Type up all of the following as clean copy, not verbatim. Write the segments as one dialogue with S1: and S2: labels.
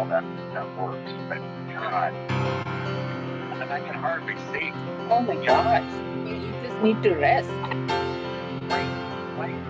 S1: how that works. But God, and I can hardly see.
S2: Oh my gosh, you just need to rest.
S1: Right, right.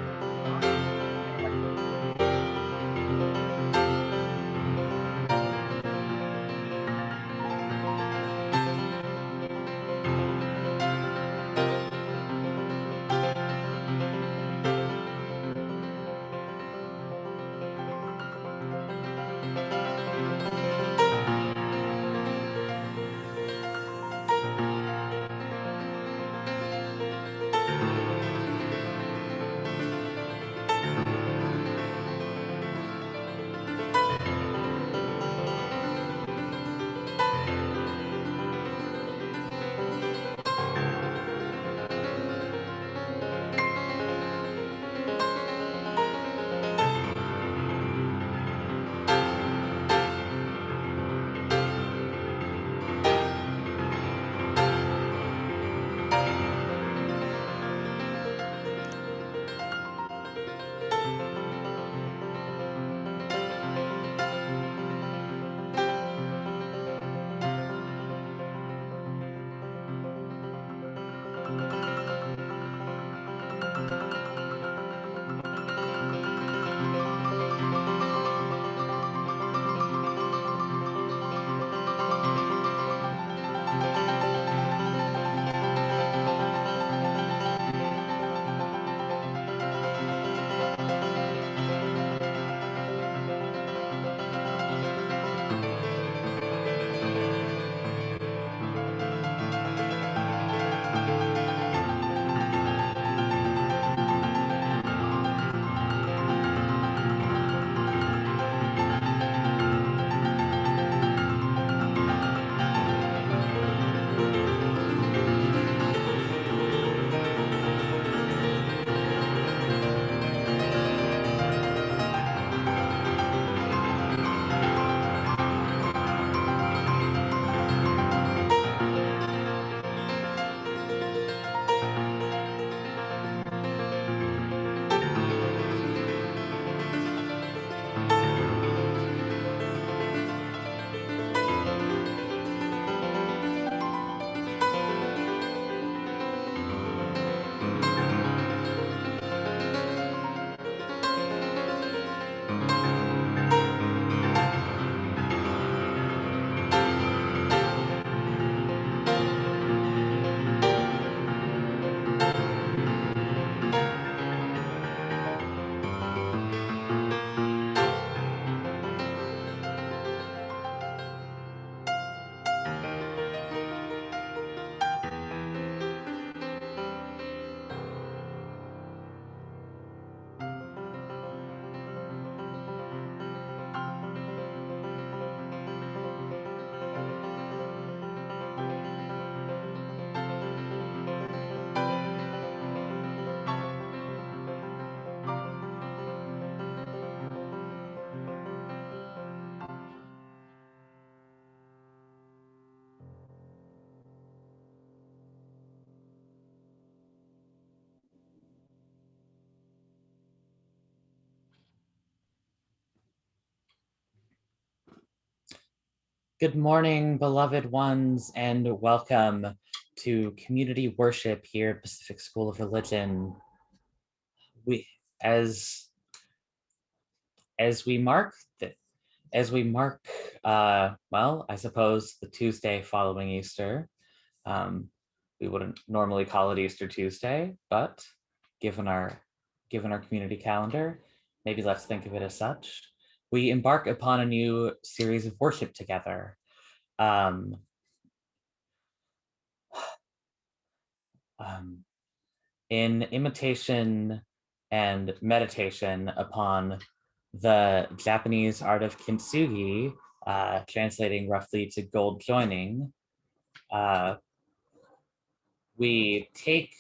S3: Good morning, beloved ones, and welcome to community worship here at Pacific School of Religion. As we mark, well, I suppose the Tuesday following Easter. We wouldn't normally call it Easter Tuesday, but given our community calendar, maybe let's think of it as such. We embark upon a new series of worship together. In imitation and meditation upon the Japanese art of kintsugi, translating roughly to gold joining, we take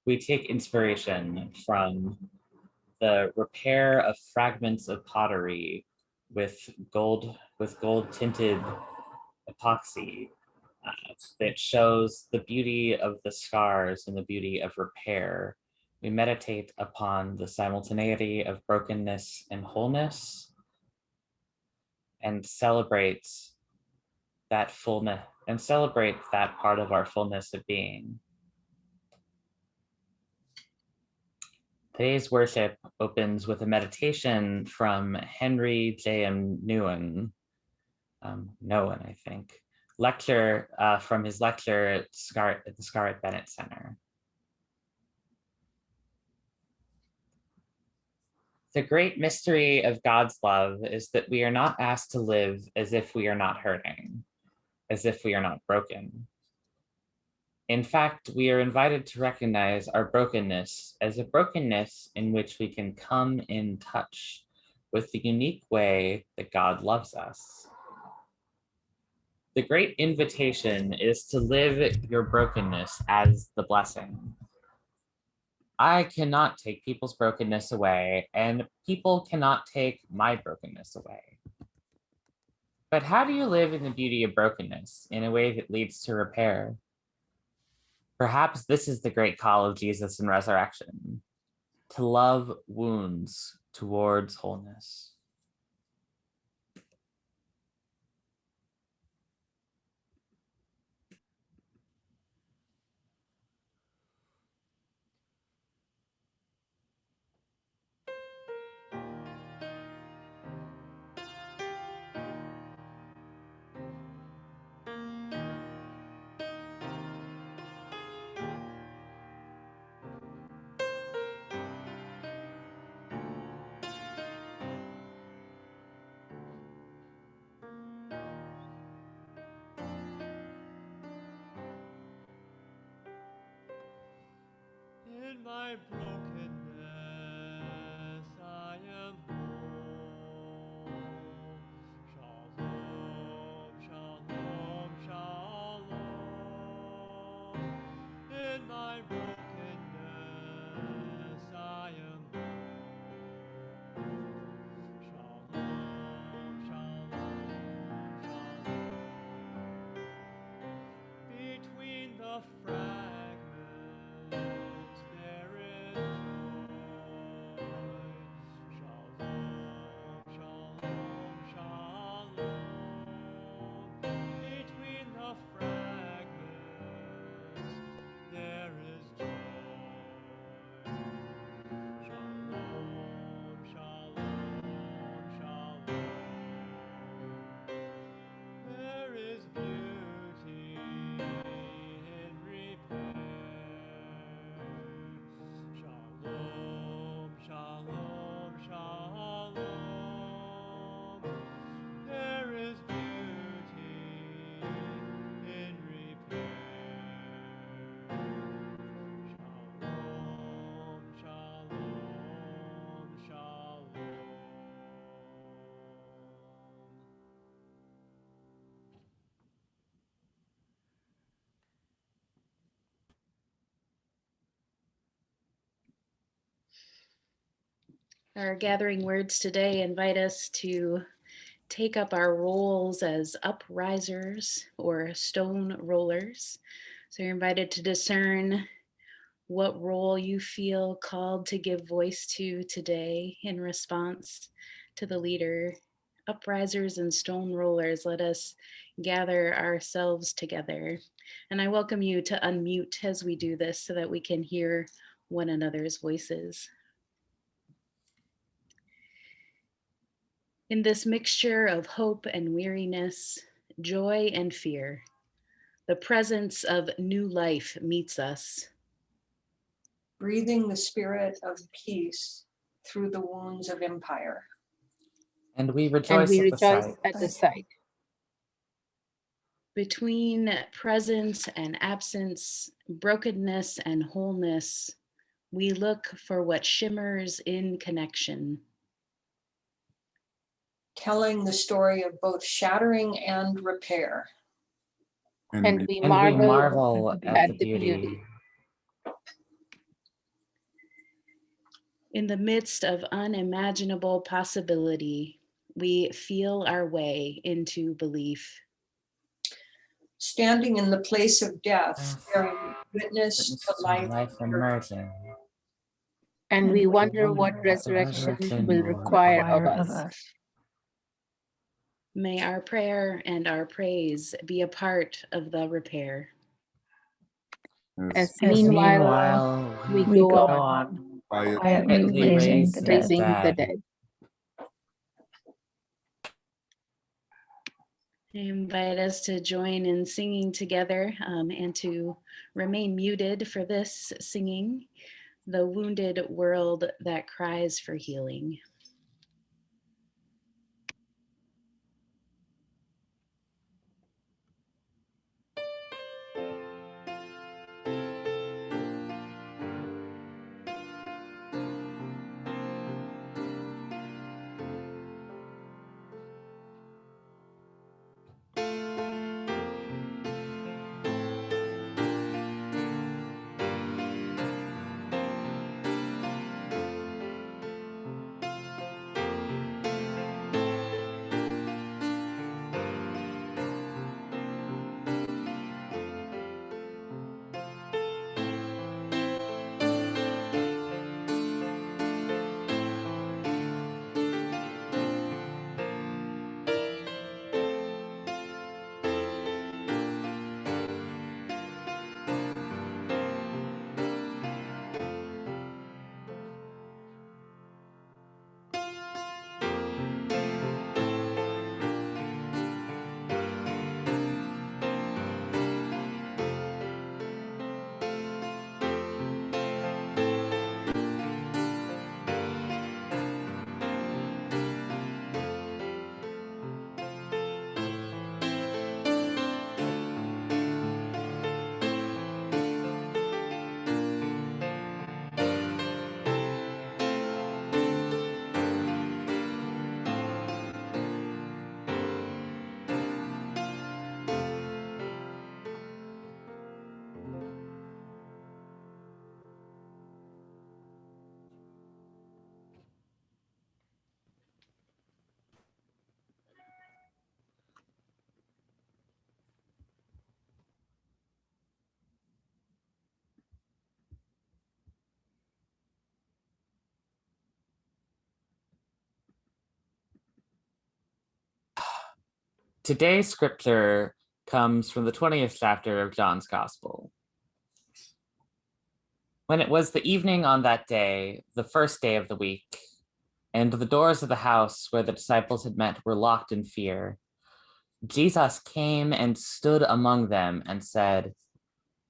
S3: inspiration from the repair of fragments of pottery with gold tinted epoxy that shows the beauty of the scars and the beauty of repair. We meditate upon the simultaneity of brokenness and wholeness. and celebrate that fullness and celebrate that part of our fullness of being. Today's worship opens with a meditation from Henry J.M. Nouwen, I think, lecture from his lecture at the Scarlett Bennett Center. The great mystery of God's love is that we are not asked to live as if we are not hurting, as if we are not broken. In fact, we are invited to recognize our brokenness as a brokenness in which we can come in touch with the unique way that God loves us. The great invitation is to live your brokenness as the blessing. I cannot take people's brokenness away, and people cannot take my brokenness away. But how do you live in the beauty of brokenness in a way that leads to repair? Perhaps this is the great call of Jesus in resurrection, to love wounds towards wholeness.
S4: In my brokenness, I am whole. Shalom, shalom, shalom. In my brokenness, I am whole. Shalom, shalom, shalom. Between the fragments there is joy. Shalom, shalom, shalom. Between the fragments there is joy. Shalom, shalom, shalom. There is beauty in repair. Shalom, shalom, shalom. There is beauty in repair. Shalom, shalom, shalom.
S5: Our gathering words today invite us to take up our roles as uprisers or stone rollers. So you're invited to discern what role you feel called to give voice to today in response to the leader. Uprisers and stone rollers, let us gather ourselves together. And I welcome you to unmute as we do this so that we can hear one another's voices. In this mixture of hope and weariness, joy and fear, the presence of new life meets us.
S6: Breathing the spirit of peace through the wounds of empire.
S3: And we rejoice
S2: at the sight.
S5: Between presence and absence, brokenness and wholeness, we look for what shimmers in connection.
S6: Telling the story of both shattering and repair.
S2: And we
S3: marvel at the beauty.
S5: In the midst of unimaginable possibility, we feel our way into belief.
S6: Standing in the place of death, bearing witness to life
S3: emerging.
S2: And we wonder what resurrection will require of us.
S5: May our prayer and our praise be a part of the repair.
S2: As
S3: As
S2: meanwhile we
S3: we
S2: go
S3: go
S2: on
S3: on
S7: quietly raising the dead.
S2: raising the dead.
S5: I invite us to join in singing together and to remain muted for this singing, The Wounded World That Cries for Healing.
S3: Today's scripture comes from the 20th chapter of John's Gospel. When it was the evening on that day, the first day of the week, and the doors of the house where the disciples had met were locked in fear, Jesus came and stood among them and said,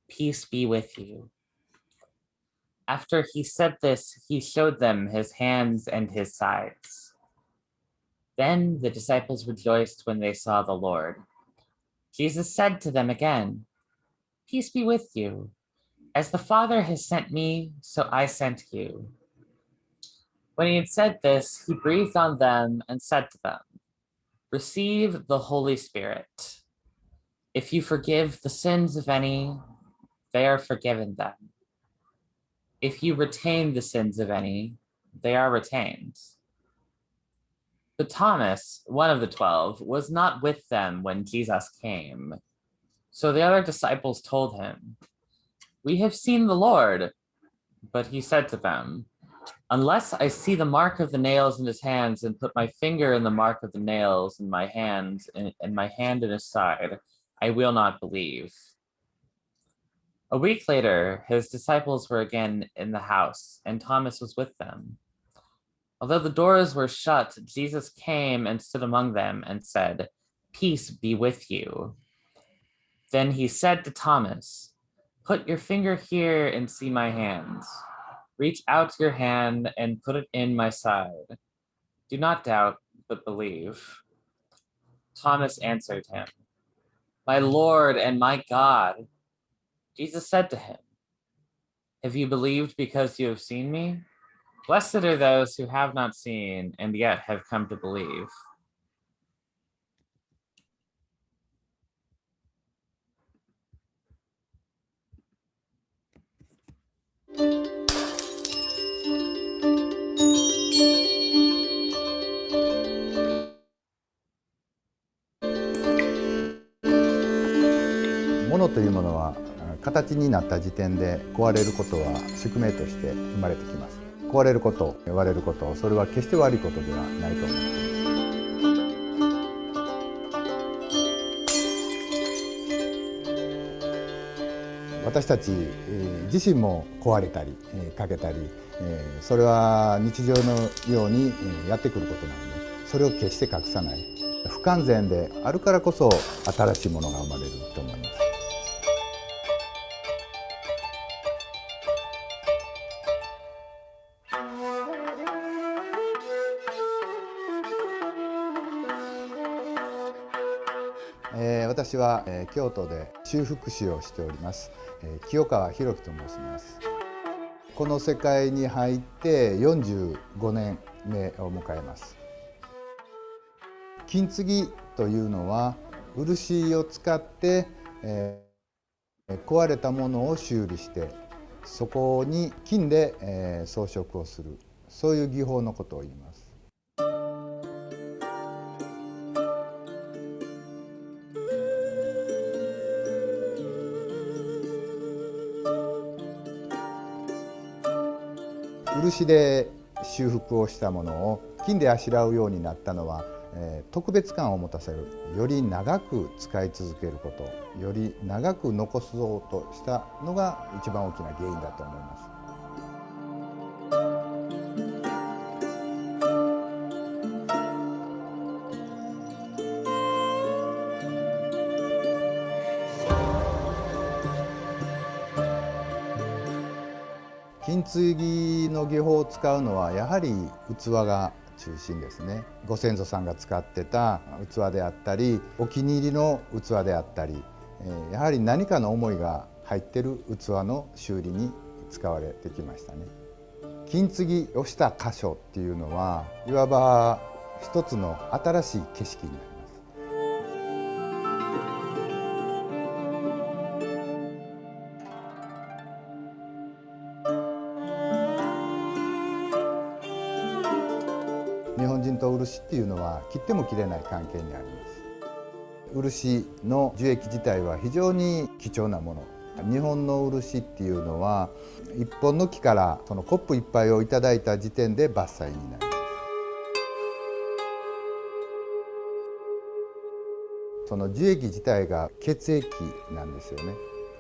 S3: "Peace be with you." After he said this, he showed them his hands and his sides. Then the disciples rejoiced when they saw the Lord. Jesus said to them again, "Peace be with you. As the Father has sent me, so I sent you." When he had said this, he breathed on them and said to them, "Receive the Holy Spirit. If you forgive the sins of any, they are forgiven them. If you retain the sins of any, they are retained." But Thomas, one of the 12, was not with them when Jesus came. So the other disciples told him, "We have seen the Lord." But he said to them, "Unless I see the mark of the nails in his hands and put my finger in the mark of the nails in my hand and my hand in his side, I will not believe." A week later, his disciples were again in the house, and Thomas was with them. Although the doors were shut, Jesus came and stood among them and said, "Peace be with you." Then he said to Thomas, "Put your finger here and see my hands. Reach out your hand and put it in my side. Do not doubt, but believe." Thomas answered him, "My Lord and my God." Jesus said to him, "Have you believed because you have seen me? Blessed are those who have not seen and yet have come to believe."
S8: 物というものは形になった時点で壊れることは宿命として生まれてきます。壊れること、割れること、それは決して悪いことではないと思っています。私たち自身も壊れたり欠けたりそれは日常のようにやってくることなので、それを決して隠さない、不完全であるからこそ新しいものが生まれると思います。私は京都で修復師をしております清川博樹と申します。この世界に入って45年目を迎えます。金継ぎというのは漆を使って、壊れたものを修理してそこに金で、装飾をする、そういう技法のことを言います。漆で修復をしたものを金であしらうようになったのは、特別感を持たせる、より長く使い続けること、より長く残そうとしたのが一番大きな原因だと思います。金継ぎの技法を使うのはやはり器が中心ですね。ご先祖さんが使ってた器であったり、お気に入りの器であったり、やはり何かの思いが入ってる器の修理に使われてきましたね。金継ぎをした箇所っていうのはいわば一つの新しい景色になります。日本人と漆っていうのは切っても切れない関係にあります。漆の樹液自体は非常に貴重なもの。日本の漆っていうのは一本の木からそのコップ一杯をいただいた時点で伐採になります。その樹液自体が血液なんですよね。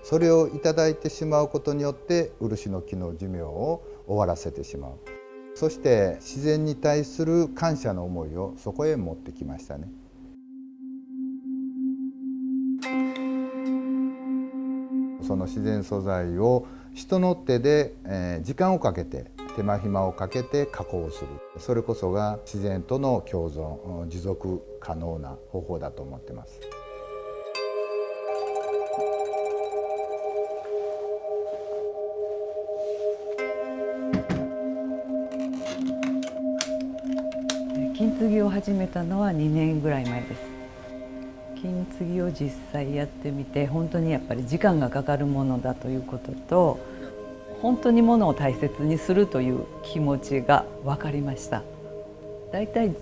S8: それをいただいてしまうことによって漆の木の寿命を終わらせてしまう。そして自然に対する感謝の思いをそこへ持ってきましたね。その自然素材を人の手で時間をかけて手間暇をかけて加工する、それこそが自然との共存、持続可能な方法だと思ってます。
S9: 金継ぎを始めたのは2年ぐらい前です。金継ぎを実際やってみて本当にやっぱり時間がかかるものだということと、本当にものを大切にするという気持ちが分かりました。だいたい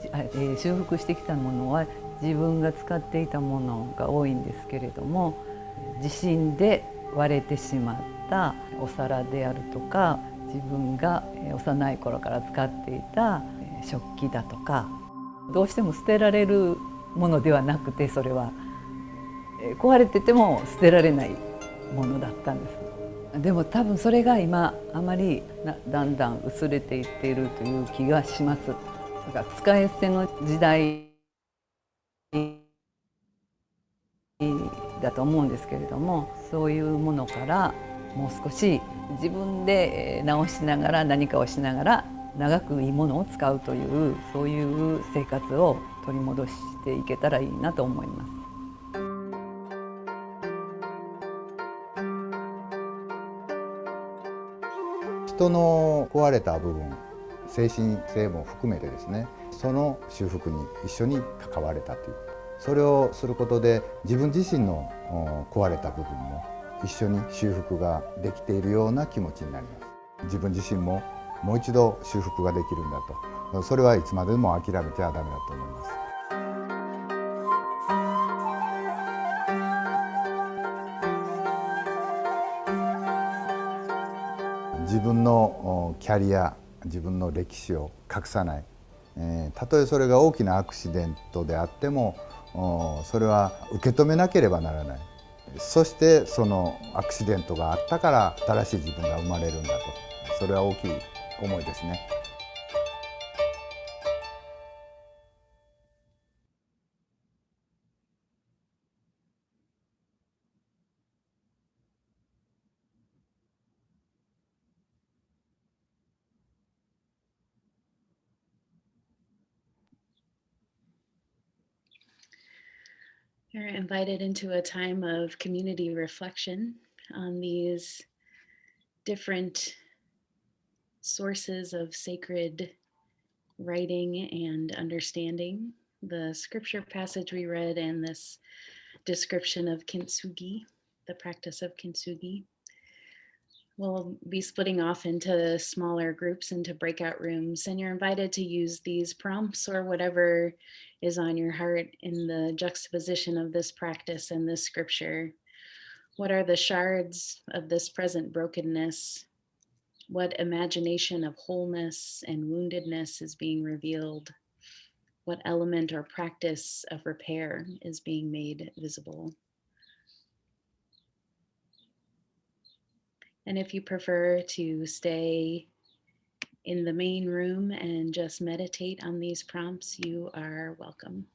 S9: 修復してきたものは自分が使っていたものが多いんですけれども、地震で割れてしまったお皿であるとか、自分が幼い頃から使っていた食器だとか、どうしても捨てられるものではなくて、それは壊れてても捨てられないものだったんです。でも多分それが今あまりだんだん薄れていっているという気がします。だから使い捨ての時代だと思うんですけれども、そういうものからもう少し自分で直しながら何かをしながら長くいいものを使うという、そういう生活を取り戻していけたらいいなと思います。
S8: 人の壊れた部分、精神性も含めてですね、その修復に一緒に関われたということ、それをすることで自分自身の壊れた部分も一緒に修復ができているような気持ちになります。自分自身ももう一度修復ができるんだと、それはいつまでも諦めちゃダメだと思います。自分のキャリア、自分の歴史を隠さない、たとえそれが大きなアクシデントであってもそれは受け止めなければならない。そしてそのアクシデントがあったから新しい自分が生まれるんだと、それは大きい思いですね。
S5: You're invited into a time of community reflection on these different sources of sacred writing and understanding. The scripture passage we read and this description of kintsugi, the practice of kintsugi. We'll be splitting off into smaller groups, into breakout rooms, and you're invited to use these prompts or whatever is on your heart in the juxtaposition of this practice and this scripture. What are the shards of this present brokenness? What imagination of wholeness and woundedness is being revealed? What element or practice of repair is being made visible? And if you prefer to stay in the main room and just meditate on these prompts, you are welcome.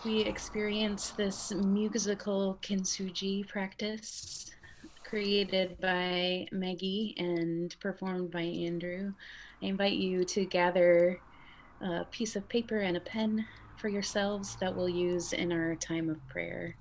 S5: As we experience this musical kintsugi practice created by Maggie and performed by Andrew, I invite you to gather a piece of paper and a pen for yourselves that we'll use in our time of prayer.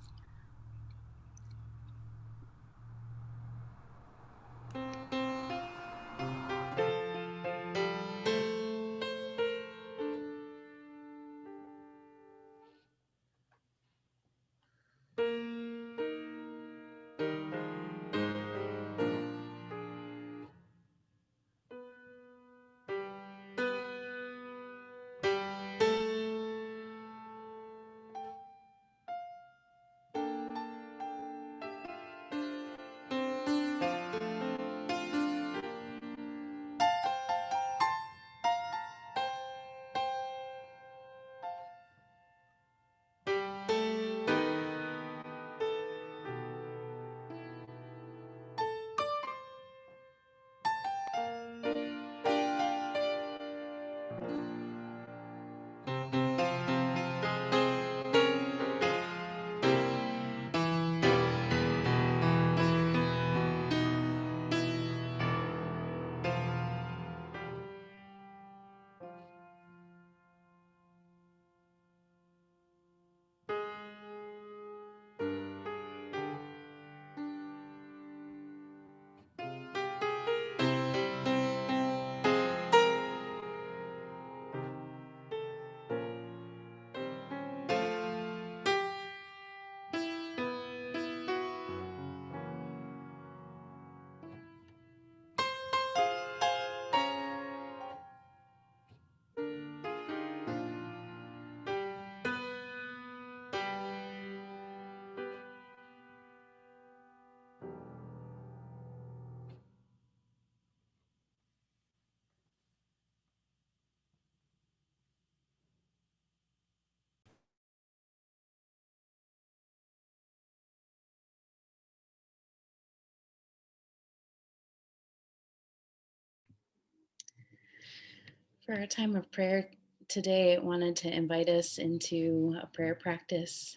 S5: For our time of prayer today, I wanted to invite us into a prayer practice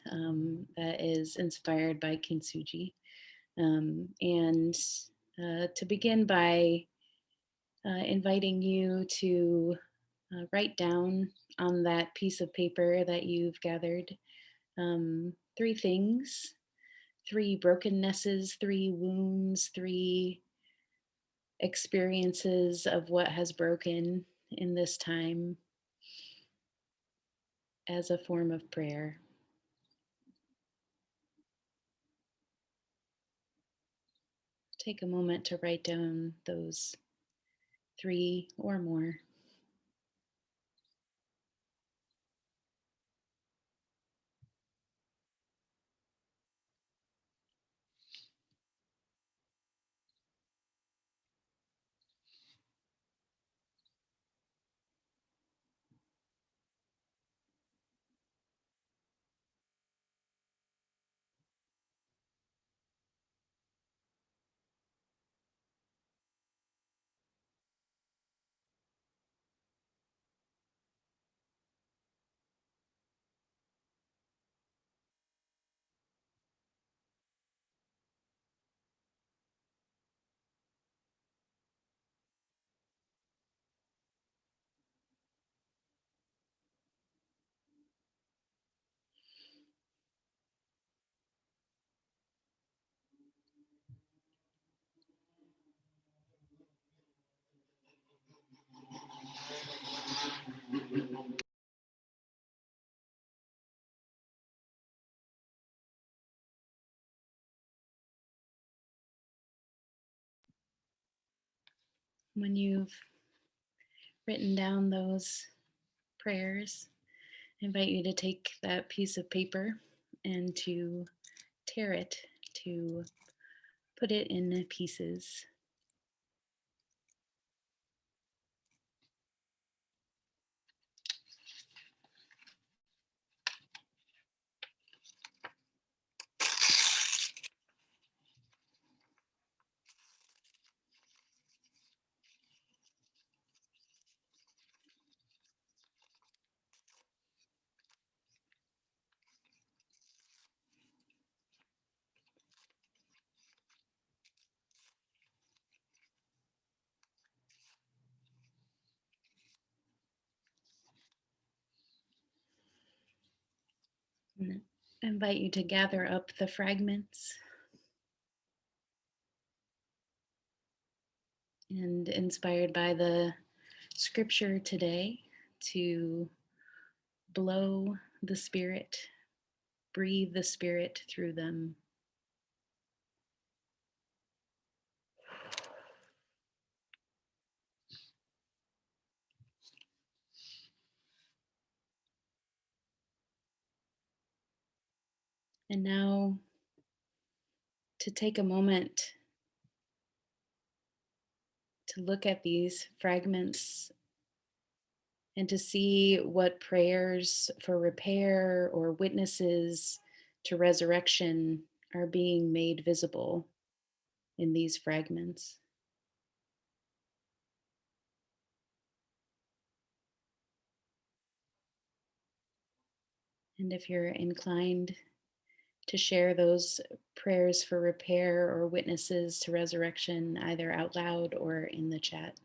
S5: that is inspired by kintsugi. And to begin by inviting you to write down on that piece of paper that you've gathered three things, three brokennesses, three wounds, three experiences of what has broken in this time as a form of prayer. Take a moment to write down those three or more. When you've written down those prayers, I invite you to take that piece of paper and to tear it, to put it in pieces. And I invite you to gather up the fragments and, inspired by the scripture today, to blow the Spirit, breathe the Spirit through them. And now to take a moment to look at these fragments and to see what prayers for repair or witnesses to resurrection are being made visible in these fragments. And if you're inclined to share those prayers for repair or witnesses to resurrection, either out loud or in the chat.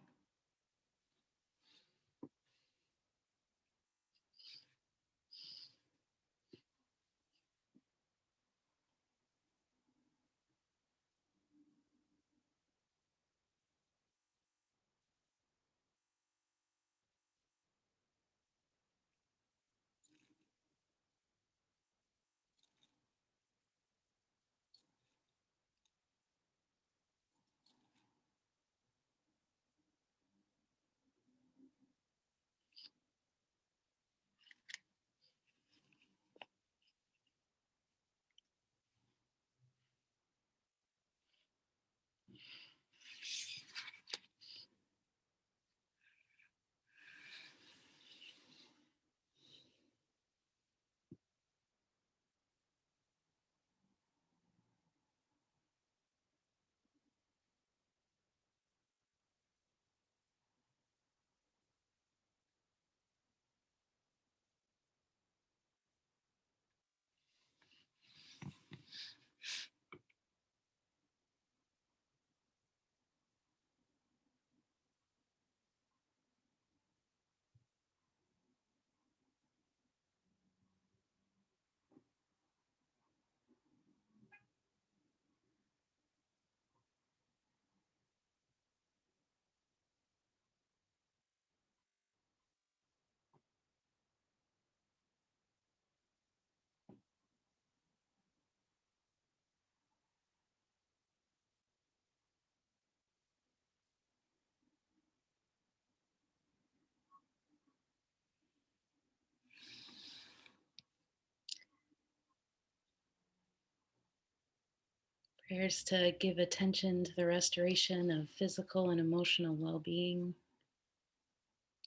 S5: Prayers to give attention to the restoration of physical and emotional well-being,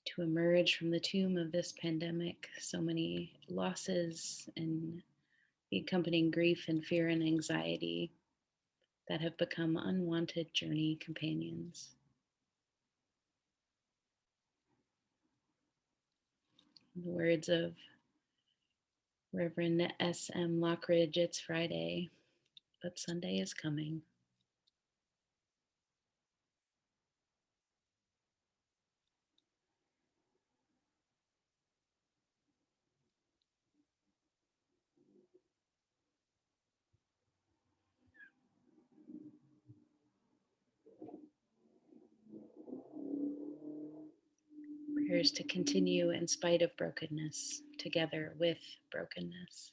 S5: to emerge from the tomb of this pandemic, so many losses and the accompanying grief and fear and anxiety that have become unwanted journey companions. In the words of Reverend S.M. Lockridge, it's Friday, but Sunday is coming. Prayers to continue in spite of brokenness, together with brokenness.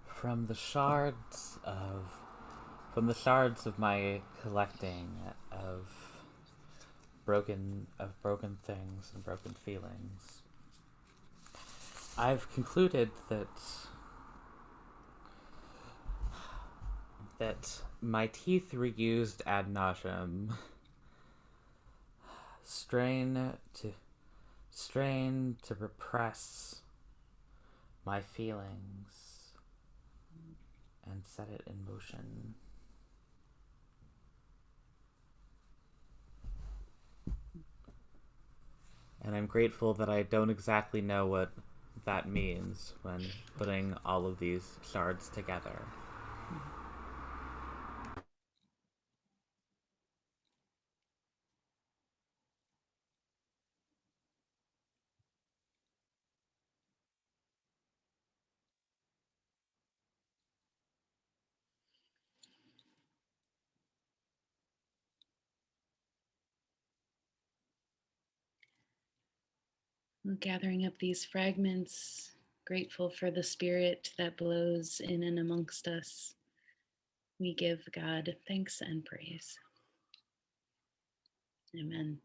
S3: From the shards of my collecting of broken things and broken feelings, I've concluded that my teeth reused ad nauseum strain to repress my feelings and set it in motion. And I'm grateful that I don't exactly know what that means when putting all of these shards together.
S5: Gathering up these fragments, grateful for the spirit that blows in and amongst us. We give God thanks and praise. Amen.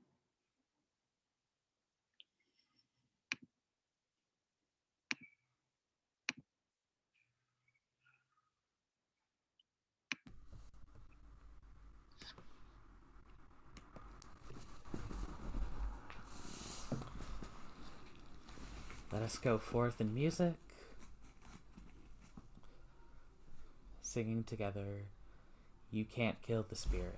S3: Let us go forth in music, singing together, "You Can't Kill the Spirit."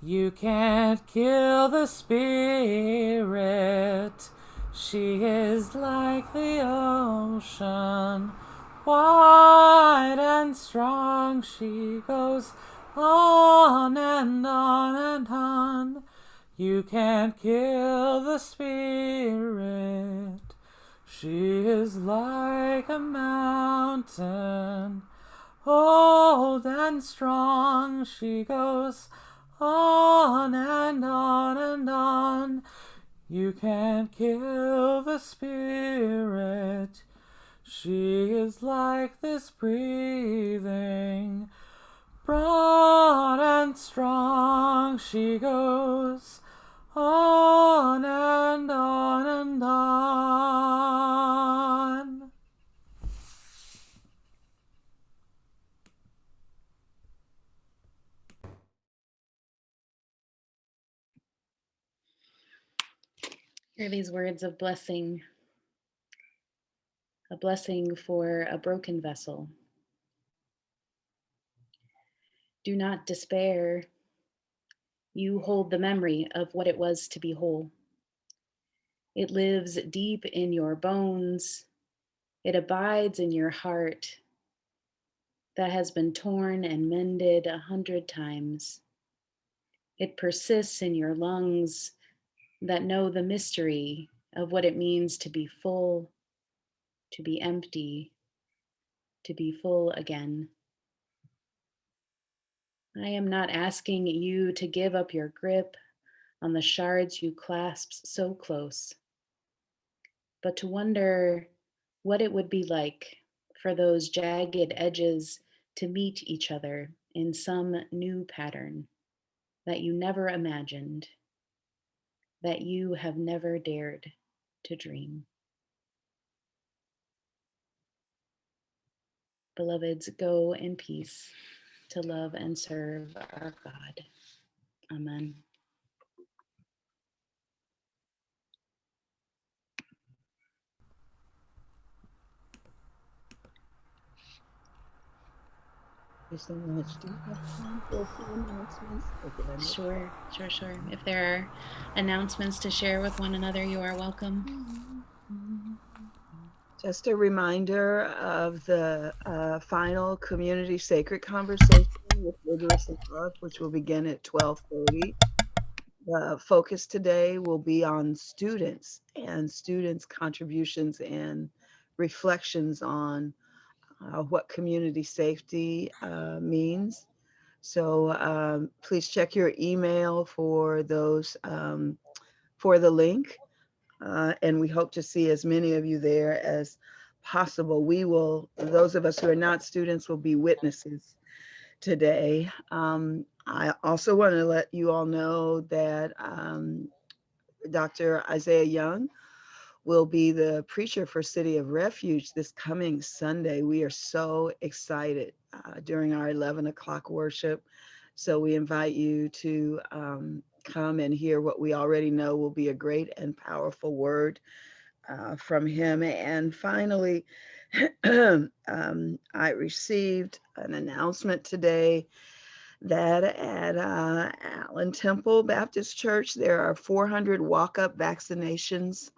S3: You can't kill the spirit. She is like the ocean, wide and strong. She goes on and on and on. You can't kill the spirit. She is like a mountain, old and strong. She goes on and on and on. You can't kill the spirit. She is like this breathing, broad and strong. She goes on and on and on.
S5: Hear these words of blessing, a blessing for a broken vessel. Do not despair. You hold the memory of what it was to be whole. It lives deep in your bones. It abides in your heart that has been torn and mended 100 times. It persists in your lungs that know the mystery of what it means to be full, to be empty, to be full again. I am not asking you to give up your grip on the shards you clasp so close, but to wonder what it would be like for those jagged edges to meet each other in some new pattern that you never imagined, that you have never dared to dream. Beloveds, go in peace to love and serve our God. Amen.
S10: So much. Do you have time for a few announcements? Or did I miss
S5: Sure. If there are announcements to share with one another, you are welcome.
S10: Just a reminder of the final community sacred conversation with Rigorous and Love, which will begin at 12:30. The focus today will be on students and students' contributions and reflections on what community safety means. So please check your email for those, for the link. And we hope to see as many of you there as possible. We will, those of us who are not students will be witnesses today. I also want to let you all know that Dr. Isaiah Young will be the preacher for City of Refuge this coming Sunday. We are so excited during our 11 o'clock worship. So we invite you to come and hear what we already know will be a great and powerful word from him. And finally, I received an announcement today that at Allen Temple Baptist Church, there are 400 walk-up vaccinations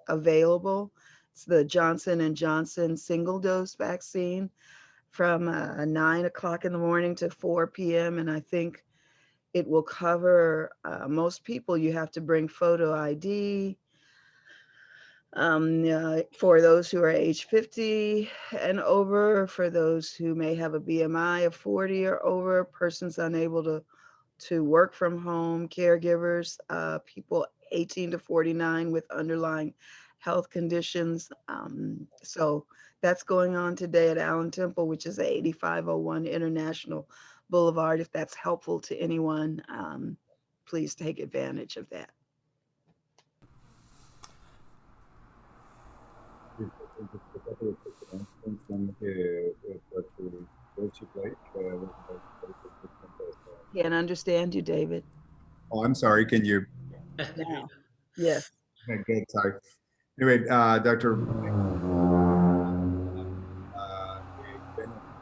S10: available. It's the Johnson & Johnson single dose vaccine from 9 o'clock in the morning to 4 p.m. And I think it will cover most people. You have to bring photo ID. For those who are age 50 and over, for those who may have a BMI of 40 or over, persons unable to work from home, caregivers, people 18 to 49 with underlying health conditions. So that's going on today at Allen Temple, which is 8501 International Boulevard. If that's helpful to anyone, please take advantage of that. Can't understand you, David.
S11: Oh, I'm sorry. Can you?
S10: Now, yes.
S11: Okay, good. Sorry. Anyway, Dr.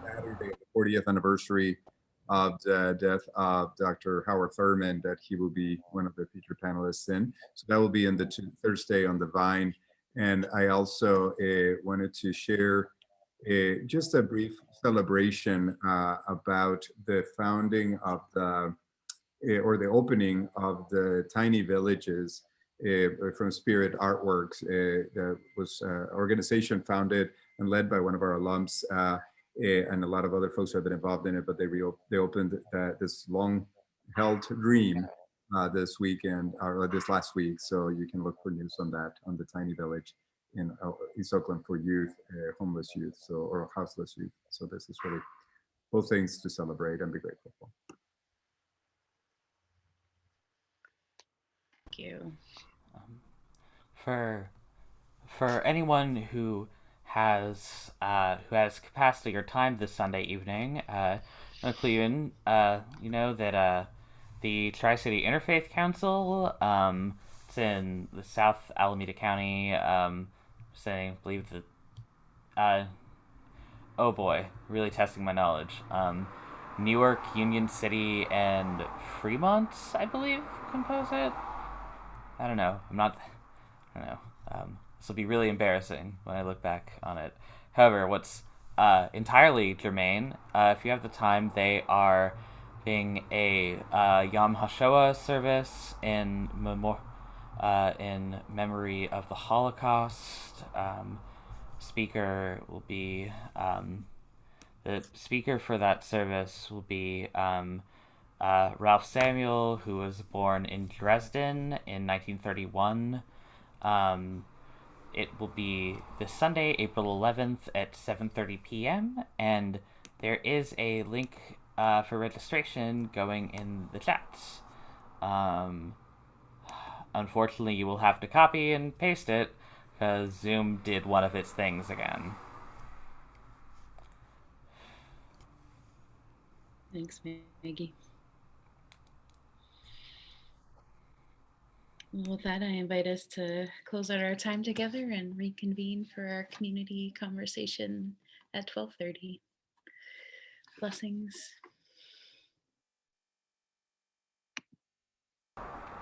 S11: Saturday, the 40th anniversary of the death of Dr. Howard Thurman, that he will be one of the featured panelists in. So that will be on the Thursday on the Vine. And I also wanted to share just a brief celebration about the founding of the or the opening of the tiny villages from Spirit Artworks. That was an organization founded and led by one of our alums and a lot of other folks who have been involved in it, but they opened this long-held dream this weekend, or this last week, so you can look for news on that, on the tiny village in East Oakland for youth, homeless youth, so, or houseless youth. So this is really both things to celebrate and be grateful for.
S5: Thank you.
S3: For anyone who has capacity or time this Sunday evening, Cleveland, you know that the Tri-City Interfaith Council, it's in the South Alameda County, saying, I believe that, oh boy, really testing my knowledge. Newark, Union City, and Fremont, I believe, compose it. I don't know. I don't know. This will be really embarrassing when I look back on it. However, what's entirely germane, if you have the time, they are being a Yom HaShoah service in memory of the Holocaust. Speaker will be the speaker for that service will be Ralph Samuel, who was born in Dresden in 1931. It will be this Sunday, April 11th at 7:30 p.m. And there is a link for registration going in the chat. Unfortunately, you will have to copy and paste it because Zoom did one of its things again.
S5: Thanks, Maggie. Well, with that, I invite us to close out our time together and reconvene for our community conversation at 12:30. Blessings.